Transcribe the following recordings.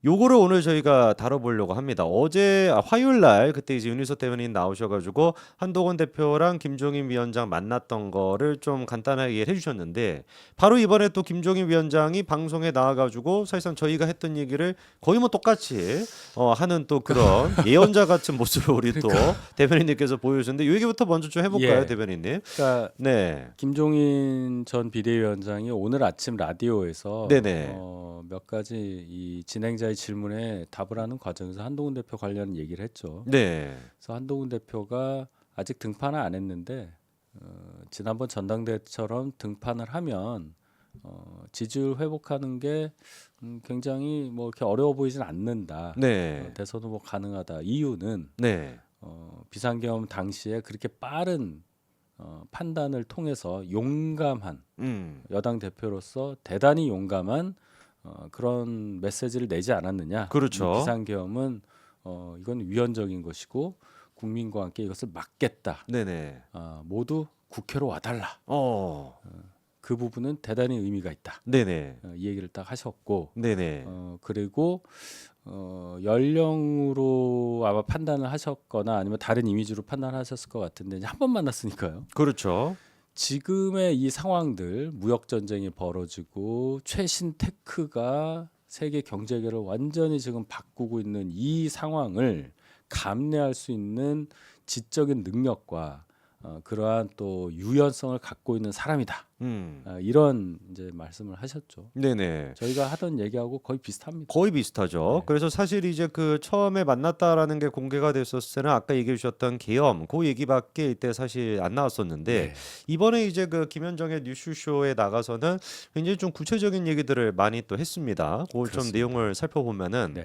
요거를 오늘 저희가 다뤄보려고 합니다. 어제 화요일 날 그때 이제 윤희석 대변인 나오셔가지고 한동훈 대표랑 김종인 위원장 만났던 거를 좀 간단하게 이해를 해주셨는데 바로 이번에 또 김종인 위원장이 방송에 나와가지고 사실상 저희가 했던 얘기를 거의 뭐 똑같이 하는 또 그런 예언자 같은 모습을 우리 또 대변인님께서 보여주셨는데 이 얘기부터 먼저 좀 해볼까요, 예. 대변인님? 그러니까 네, 김종인 전 비대위원장이 오늘 아침 라디오에서 네네, 몇 가지 이 진행자의 질문에 답을 하는 과정에서 한동훈 대표 관련 얘기를 했죠. 네, 그래서 한동훈 대표가 아직 등판을 안 했는데 지난번 전당대회처럼 등판을 하면 지지율 회복하는 게 굉장히 뭐 이렇게 어려워 보이진 않는다. 네, 대선 후보 가능하다. 이유는 네, 비상계엄 당시에 그렇게 빠른 판단을 통해서 용감한 여당 대표로서 대단히 용감한 그런 메시지를 내지 않았느냐. 이 그렇죠. 비상계엄은 이건 위헌적인 것이고 국민과 함께 이것을 막겠다. 네네, 모두 국회로 와달라. 그 부분은 대단히 의미가 있다. 네네, 이 얘기를 딱 하셨고 네네. 그리고 연령으로 아마 판단을 하셨거나 아니면 다른 이미지로 판단하셨을 것 같은데 이제 한 번 만났으니까요. 그렇죠. 지금의 이 상황들 무역 전쟁이 벌어지고 최신 테크가 세계 경제계를 완전히 지금 바꾸고 있는 이 상황을 감내할 수 있는 지적인 능력과 그러한 또 유연성을 갖고 있는 사람이다. 이런 이제 말씀을 하셨죠. 네네. 저희가 하던 얘기하고 거의 비슷합니다. 거의 비슷하죠. 네. 그래서 사실 이제 그 처음에 만났다라는 게 공개가 됐었을 때는 아까 얘기해 주셨던 계엄 그 얘기밖에 이때 사실 안 나왔었는데 네. 이번에 이제 그 김현정의 뉴스쇼에 나가서는 굉장히 좀 구체적인 얘기들을 많이 또 했습니다. 그걸 좀 그렇습니다. 내용을 살펴보면은 네.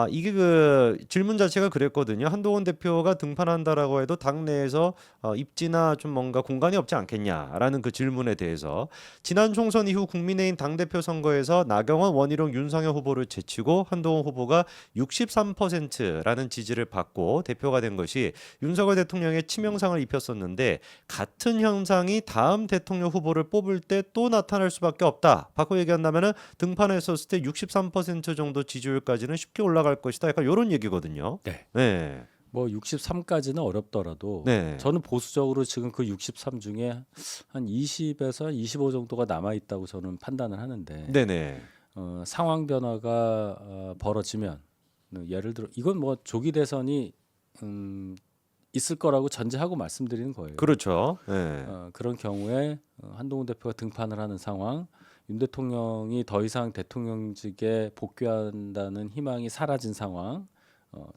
이게 그 질문 자체가 그랬거든요. 한동훈 대표가 등판한다라고 해도 당내에서 입지나 좀 뭔가 공간이 없지 않겠냐라는 그 질문에 대해서 지난 총선 이후 국민의힘 당대표 선거에서 나경원, 원희룡, 윤석열 후보를 제치고 한동훈 후보가 63%라는 지지를 받고 대표가 된 것이 윤석열 대통령의 치명상을 입혔었는데 같은 현상이 다음 대통령 후보를 뽑을 때 또 나타날 수밖에 없다. 바꿔 얘기한다면은 등판했었을 때 63% 정도 지지율까지는 쉽게 올라갈 것이다. 약간 이런 얘기거든요. 네. 네, 뭐 63까지는 어렵더라도 네, 저는 보수적으로 지금 그 63 중에 한 20에서 25 정도가 남아 있다고 저는 판단을 하는데 네네, 상황 변화가 벌어지면 예를 들어 이건 뭐 조기 대선이 있을 거라고 전제하고 말씀드리는 거예요. 그렇죠. 네, 그런 경우에 한동훈 대표가 등판을 하는 상황, 윤 대통령이 더 이상 대통령직에 복귀한다는 희망이 사라진 상황,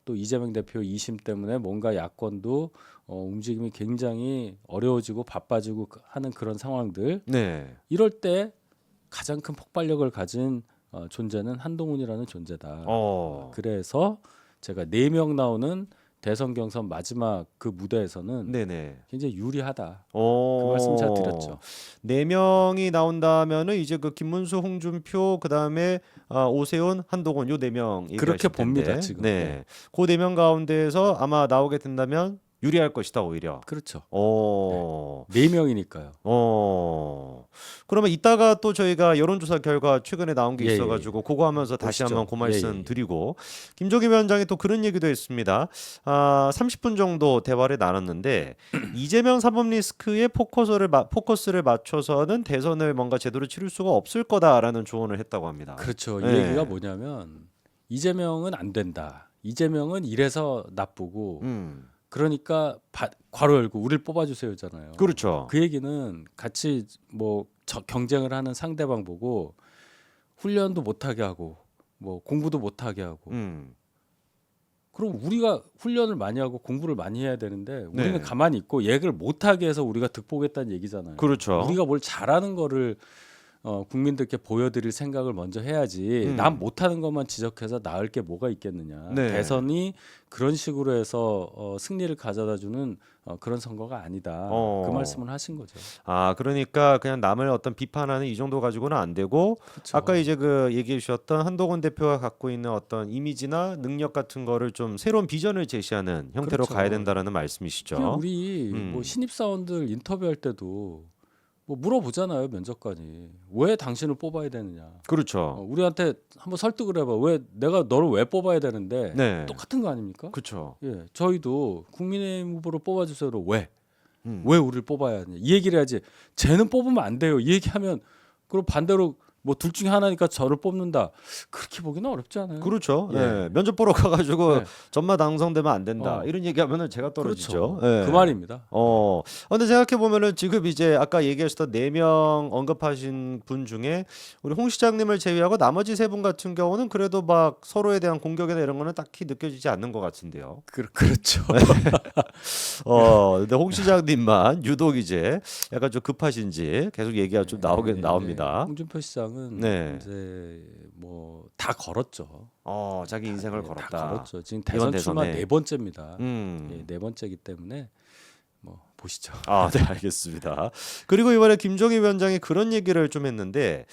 또 이재명 대표 2심 때문에 뭔가 야권도 움직임이 굉장히 어려워지고 바빠지고 하는 그런 상황들. 네, 이럴 때 가장 큰 폭발력을 가진 존재는 한동훈이라는 존재다. 그래서 제가 4명 나오는 대선 경선 마지막 그 무대에서는 네네. 굉장히 유리하다. 그 말씀 제가 드렸죠. 4명이 나온다면은 이제 그 김문수, 홍준표, 그다음에 오세훈, 한동훈 요 4명 그렇게 얘기하실 봅니다, 텐데. 지금. 네. 그 4명 가운데에서 아마 나오게 된다면 유리할 것이다 오히려. 그렇죠. 어. 4명이니까요. 그러면 이따가 또 저희가 여론조사 결과 최근에 나온 게 예, 있어가지고 그거 하면서 다시 보시죠. 한번 그 말씀 예. 드리고 김종기 위원장이 또 그런 얘기도 했습니다. 30분 정도 대화를 나눴는데 이재명 사법 리스크에 포커스를 맞춰서는 대선을 뭔가 제대로 치를 수가 없을 거다라는 조언을 했다고 합니다. 그렇죠. 이 네. 얘기가 뭐냐면 이재명은 안 된다. 이재명은 이래서 나쁘고 그러니까 괄호 열고 우리를 뽑아주세요잖아요. 그렇죠. 그 얘기는 같이 뭐 경쟁을 하는 상대방 보고 훈련도 못하게 하고 뭐 공부도 못하게 하고 그럼 우리가 훈련을 많이 하고 공부를 많이 해야 되는데 우리는 네. 가만히 있고 얘기를 못하게 해서 우리가 득보겠다는 얘기잖아요. 그렇죠. 우리가 뭘 잘하는 거를 국민들께 보여드릴 생각을 먼저 해야지 남 못하는 것만 지적해서 나을 게 뭐가 있겠느냐. 네. 대선이 그런 식으로 해서 승리를 가져다주는 그런 선거가 아니다. 그 말씀을 하신 거죠. 그러니까 그냥 남을 어떤 비판하는 이 정도 가지고는 안 되고 그렇죠. 아까 이제 그 얘기해 주셨던 한동훈 대표가 갖고 있는 어떤 이미지나 능력 같은 거를 좀 새로운 비전을 제시하는 형태로 그렇죠. 가야 된다라는 말씀이시죠. 그냥 우리 뭐 신입사원들 인터뷰할 때도 뭐 물어보잖아요 면접관이 왜 당신을 뽑아야 되느냐. 그렇죠. 우리한테 한번 설득을 해봐. 왜 내가 너를 왜 뽑아야 되는데 네. 똑같은 거 아닙니까? 그렇죠. 예, 저희도 국민의힘 후보를 뽑아주세요로 왜 음. 우리를 뽑아야 하냐 이 얘기를 해야지. 쟤는 뽑으면 안 돼요. 이 얘기하면 그럼 반대로 뭐 둘 중에 하나니까 저를 뽑는다. 그렇게 보기는 어렵지 않아요? 그렇죠. 예. 예. 면접 보러 가가지고 네. 전마 당선되면 안 된다. 어. 이런 얘기하면은 제가 떨어지죠. 그렇죠. 예. 그 말입니다. 근데 생각해 보면은 지금 이제 아까 얘기하셨던 4명 언급하신 분 중에 우리 홍 시장님을 제외하고 나머지 3분 같은 경우는 그래도 막 서로에 대한 공격이나 이런 거는 딱히 느껴지지 않는 것 같은데요. 그렇죠. 근데 홍 시장님만 유독 이제 약간 좀 급하신지 계속 얘기가 좀 나옵니다. 홍준표 시장은 네. 이제 뭐 다 걸었죠. 자기 인생을 다 걸었다. 걸었죠. 지금 이번 대선 출마 대선에. 4번째입니다. 음. 예, 4번째이기 때문에 뭐 보시죠. 네, 알겠습니다. 그리고 이번에 김종인 위원장이 그런 얘기를 좀 했는데,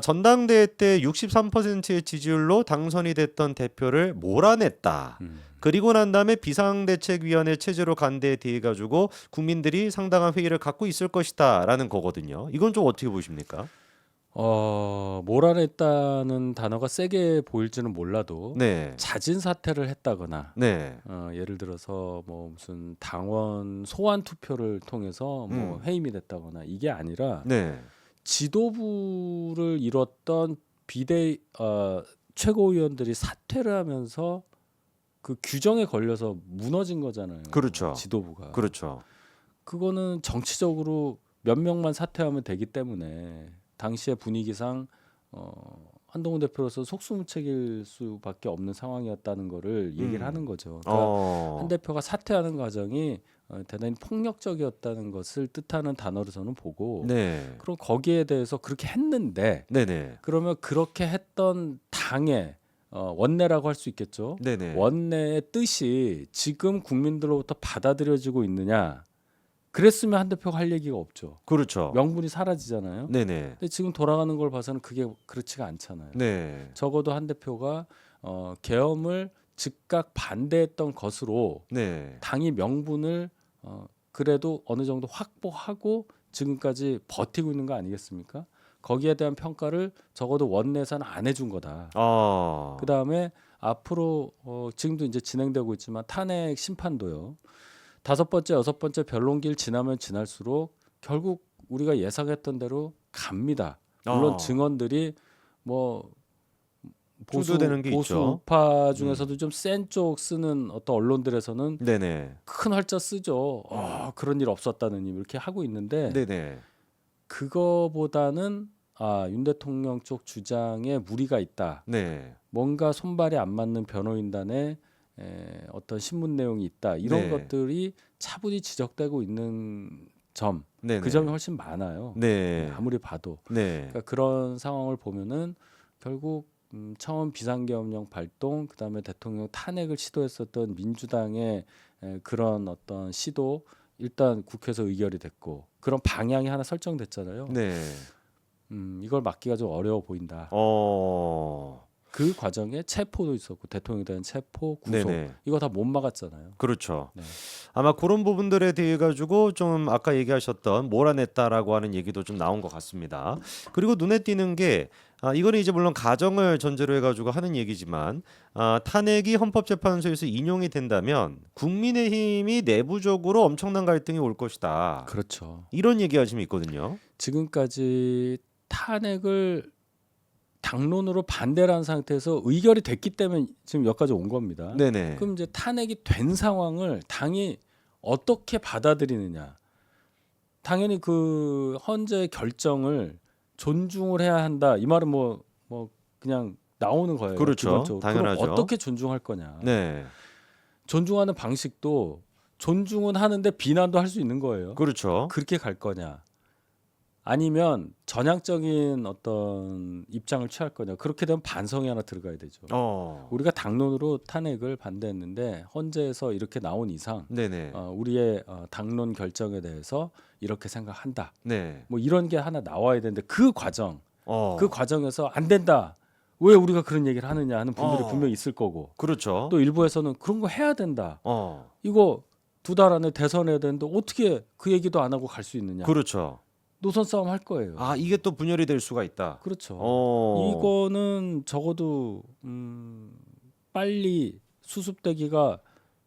전당대회 때 63%의 지지율로 당선이 됐던 대표를 몰아냈다. 그리고 난 다음에 비상대책위원회 체제로 간 데에 대해 가지고 국민들이 상당한 회의를 갖고 있을 것이다라는 거거든요. 이건 좀 어떻게 보십니까? 몰아냈다는 단어가 세게 보일지는 몰라도 네, 자진 사퇴를 했다거나 네, 예를 들어서 뭐 무슨 당원 소환 투표를 통해서 뭐 해임이 됐다거나 이게 아니라 네, 지도부를 이뤘던 비대 최고위원들이 사퇴를 하면서 그 규정에 걸려서 무너진 거잖아요. 그렇죠. 지도부가. 그렇죠. 그거는 정치적으로 몇 명만 사퇴하면 되기 때문에 당시의 분위기상 한동훈 대표로서 속수무책일 수밖에 없는 상황이었다는 거를 얘기를 하는 거죠. 그러니까 한 대표가 사퇴하는 과정이 대단히 폭력적이었다는 것을 뜻하는 단어로 저는 보고 네, 그럼 거기에 대해서 그렇게 했는데 네네, 그러면 그렇게 했던 당의 원내라고 할 수 있겠죠. 네네, 원내의 뜻이 지금 국민들로부터 받아들여지고 있느냐. 그랬으면 한 대표가 할 얘기가 없죠. 그렇죠. 명분이 사라지잖아요. 네네, 근데 지금 돌아가는 걸 봐서는 그게 그렇지가 않잖아요. 네, 적어도 한 대표가 계엄을 즉각 반대했던 것으로 네, 당이 명분을 그래도 어느 정도 확보하고 지금까지 버티고 있는 거 아니겠습니까? 거기에 대한 평가를 적어도 원내에서는 안 해준 거다. 그 다음에 앞으로 지금도 이제 진행되고 있지만 탄핵 심판도요. 5번째, 6번째 변론기를 지나면 지날수록 결국 우리가 예상했던 대로 갑니다. 물론 증언들이 뭐 주도되는 게 보수 있죠. 우파 중에서도 좀 센 쪽 쓰는 어떤 언론들에서는 네네, 큰 활자 쓰죠. 그런 일 없었다는 님 이렇게 하고 있는데 네네, 그거보다는 윤 대통령 쪽 주장에 무리가 있다. 네, 뭔가 손발이 안 맞는 변호인단의 어떤 신문 내용이 있다. 이런 네. 것들이 차분히 지적되고 있는 점, 네네, 그 점이 훨씬 많아요. 네, 아무리 봐도. 네, 그러니까 그런 상황을 보면은 결국 처음 비상계엄령 발동, 그다음에 대통령 탄핵을 시도했었던 민주당의 그런 어떤 시도 일단 국회에서 의결이 됐고 그런 방향이 하나 설정됐잖아요. 네, 이걸 막기가 좀 어려워 보인다. 그 과정에 체포도 있었고 대통령에 대한 체포, 구속 네네. 이거 다 못 막았잖아요. 그렇죠. 네. 아마 그런 부분들에 대해 가지고 좀 아까 얘기하셨던 몰아냈다라고 하는 얘기도 좀 나온 것 같습니다. 그리고 눈에 띄는 게 이거는 이제 물론 가정을 전제로 해가지고 하는 얘기지만 탄핵이 헌법재판소에서 인용이 된다면 국민의힘이 내부적으로 엄청난 갈등이 올 것이다. 그렇죠. 이런 얘기가 지금 있거든요. 지금까지 탄핵을 당론으로 반대를 한 상태에서 의결이 됐기 때문에 지금 여기까지 온 겁니다. 네네. 그럼 이제 탄핵이 된 상황을 당이 어떻게 받아들이느냐. 당연히 그 헌재의 결정을 존중을 해야 한다. 이 말은 뭐 그냥 나오는 거예요. 그렇죠. 기본적으로. 당연하죠. 그럼 어떻게 존중할 거냐. 네. 존중하는 방식도 존중은 하는데 비난도 할 수 있는 거예요. 그렇죠. 그렇게 갈 거냐. 아니면 전향적인 어떤 입장을 취할 거냐. 그렇게 되면 반성이 하나 들어가야 되죠. 우리가 당론으로 탄핵을 반대했는데 헌재에서 이렇게 나온 이상 네네. 우리의 당론 결정에 대해서 이렇게 생각한다. 네. 뭐 이런 게 하나 나와야 되는데 그 과정, 그 과정에서 안 된다. 왜 우리가 그런 얘기를 하느냐 하는 분들이 분명히 있을 거고. 그렇죠. 또 일부에서는 그런 거 해야 된다. 어. 이거 2달 안에 대선해야 되는데 어떻게 그 얘기도 안 하고 갈 수 있느냐. 그렇죠. 노선 싸움 할 거예요. 아, 이게 또 분열이 될 수가 있다. 그렇죠. 어. 이거는 적어도 빨리 수습되기가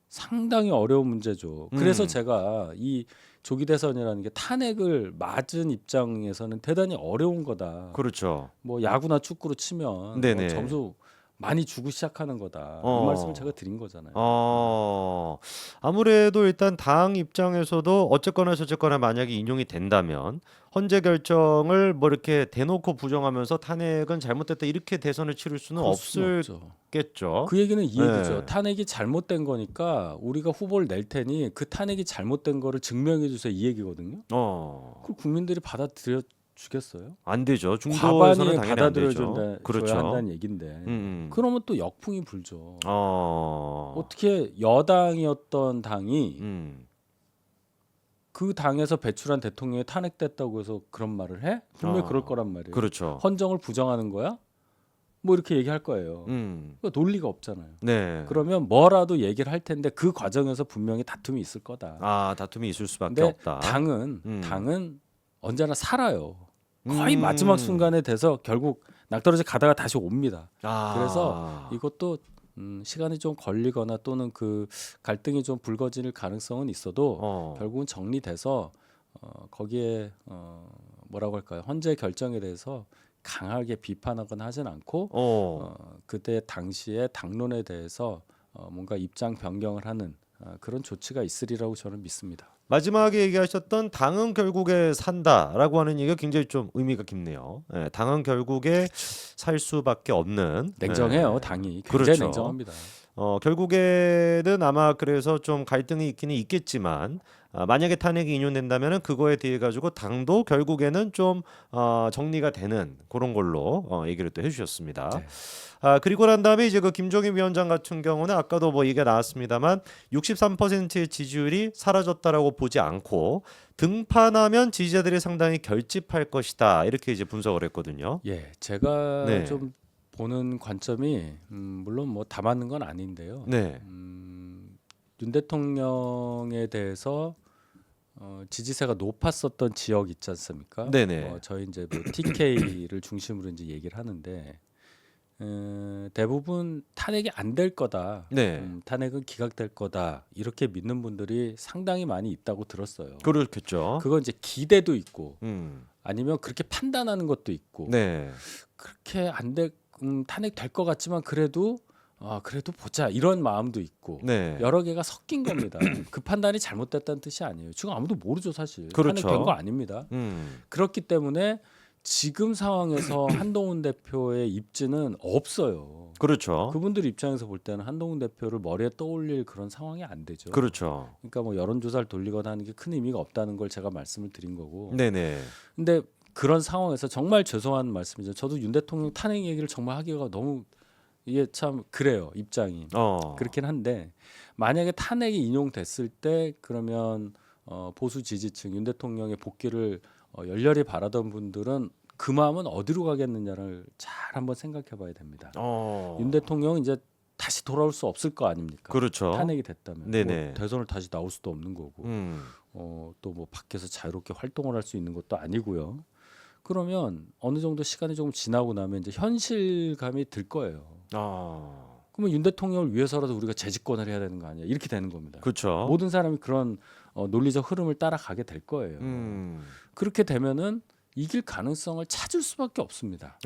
상당히 어려운 문제죠. 그래서 음. 제가 이 조기 대선이라는 게 탄핵을 맞은 입장에서는 대단히 어려운 거다. 그렇죠. 뭐 야구나 축구로 치면 네네. 뭐 점수 많이 주고 시작하는 거다. 어. 이 말씀을 제가 드린 거잖아요. 아무래도 일단 당 입장에서도 어쨌거나 저쨌거나 만약에 인용이 된다면 헌재 결정을 뭐 이렇게 대놓고 부정하면서 탄핵은 잘못됐다 이렇게 대선을 치를 수는 그럴 수는 없죠. 없겠죠. 그 얘기는 이 얘기죠. 네. 탄핵이 잘못된 거니까 우리가 후보를 낼 테니 그 탄핵이 잘못된 거를 증명해 주세요. 이 얘기거든요. 그걸 국민들이 받아들여 주겠어요? 안 되죠. 중도에서는 과반이 당연히 안 받아들여 되죠. 줘야 그렇죠. 한다는 얘긴데. 그러면 또 역풍이 불죠. 어떻게 여당이었던 당이 음. 그 당에서 배출한 대통령이 탄핵됐다고 해서 그런 말을 해? 분명히 그럴 거란 말이에요. 그렇죠. 헌정을 부정하는 거야? 뭐 이렇게 얘기할 거예요. 그러니까 논리가 없잖아요. 네. 그러면 뭐라도 얘기를 할 텐데 그 과정에서 분명히 다툼이 있을 거다. 다툼이 있을 수밖에 근데 없다. 당은 언제나 살아요. 거의 마지막 음. 순간에 돼서 결국 낭떠러지 가다가 다시 옵니다. 아. 그래서 이것도 시간이 좀 걸리거나 또는 그 갈등이 좀 불거질 가능성은 있어도 결국은 정리돼서 거기에 뭐라고 할까요? 헌재 결정에 대해서 강하게 비판하거나 하진 않고 그때 당시의 당론에 대해서 뭔가 입장 변경을 하는 그런 조치가 있으리라고 저는 믿습니다. 마지막에 얘기하셨던 당은 결국에 산다라고 하는 얘기가 굉장히 좀 의미가 깊네요. 예, 당은 결국에 살 수밖에 없는. 냉정해요. 예. 당이 굉장히 그렇죠. 냉정합니다. 결국에는 아마 그래서 좀 갈등이 있기는 있겠지만 만약에 탄핵이 인용된다면은 그거에 대해 가지고 당도 결국에는 좀 정리가 되는 그런 걸로 얘기를 또 해주셨습니다. 네. 그리고 난 다음에 이제 그 김종인 위원장 같은 경우는 아까도 뭐 얘기가 나왔습니다만 63%의 지지율이 사라졌다라고 보지 않고 등판하면 지지자들이 상당히 결집할 것이다 이렇게 이제 분석을 했거든요. 예, 제가 네. 좀 보는 관점이 물론 뭐 다 맞는 건 아닌데요. 네. 윤 대통령에 대해서 지지세가 높았었던 지역 있지 않습니까? 네네. 저희 이제 뭐 TK를 중심으로 이제 얘기를 하는데 대부분 탄핵이 안 될 거다. 네. 탄핵은 기각될 거다. 이렇게 믿는 분들이 상당히 많이 있다고 들었어요. 그렇겠죠. 그건 이제 기대도 있고 아니면 그렇게 판단하는 것도 있고 네. 그렇게 안 될 탄핵 될 것 같지만 그래도 보자 이런 마음도 있고 네. 여러 개가 섞인 겁니다. 그 판단이 잘못됐다는 뜻이 아니에요. 지금 아무도 모르죠 사실. 그렇죠. 탄핵된 거 아닙니다. 그렇기 때문에 지금 상황에서 한동훈 대표의 입지는 없어요. 그렇죠. 그분들 입장에서 볼 때는 한동훈 대표를 머리에 떠올릴 그런 상황이 안 되죠. 그렇죠. 그러니까 뭐 여론조사를 돌리거나 하는 게 큰 의미가 없다는 걸 제가 말씀을 드린 거고. 네네. 근데 그런 상황에서 정말 죄송한 말씀이죠. 저도 윤 대통령 탄핵 얘기를 정말 하기가 너무 이게 참 그래요. 입장이. 그렇긴 한데 만약에 탄핵이 인용됐을 때 그러면 보수 지지층 윤 대통령의 복귀를 열렬히 바라던 분들은 그 마음은 어디로 가겠느냐를 잘 한번 생각해 봐야 됩니다. 윤 대통령은 이제 다시 돌아올 수 없을 거 아닙니까? 그렇죠. 탄핵이 됐다면 네네. 뭐 대선을 다시 나올 수도 없는 거고 또 뭐 밖에서 자유롭게 활동을 할 수 있는 것도 아니고요. 그러면 어느 정도 시간이 조금 지나고 나면 이제 현실감이 들 거예요. 그러면 윤 대통령을 위해서라도 우리가 재집권을 해야 되는 거 아니야? 이렇게 되는 겁니다. 그렇죠. 모든 사람이 그런 논리적 흐름을 따라가게 될 거예요. 그렇게 되면은 이길 가능성을 찾을 수밖에 없습니다.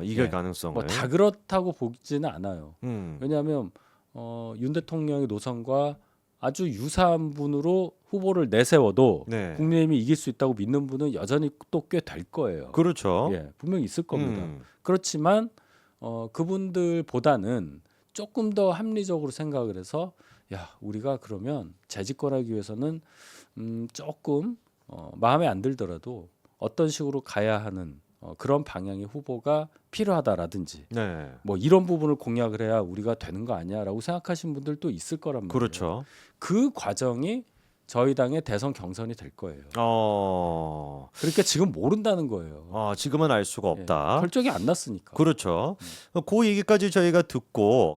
이길 네. 가능성을. 뭐 다 그렇다고 보지는 않아요. 음. 왜냐하면 윤 대통령의 노선과 아주 유사한 분으로 후보를 내세워도 네. 국민의힘이 이길 수 있다고 믿는 분은 여전히 또 꽤 될 거예요. 그렇죠. 예, 분명히 있을 겁니다. 음. 그렇지만 그분들보다는 조금 더 합리적으로 생각을 해서 야 우리가 그러면 재집권하기 위해서는 조금 마음에 안 들더라도 어떤 식으로 가야 하는 그런 방향의 후보가 필요하다라든지 네. 뭐 이런 부분을 공략을 해야 우리가 되는 거 아니야라고 생각하시는 분들도 있을 거란 말이에요. 그렇죠. 그 과정이 저희 당의 대선 경선이 될 거예요. 그러니까 지금 모른다는 거예요. 지금은 알 수가 없다. 결정이 안 났으니까. 그렇죠. 그 얘기까지 저희가 듣고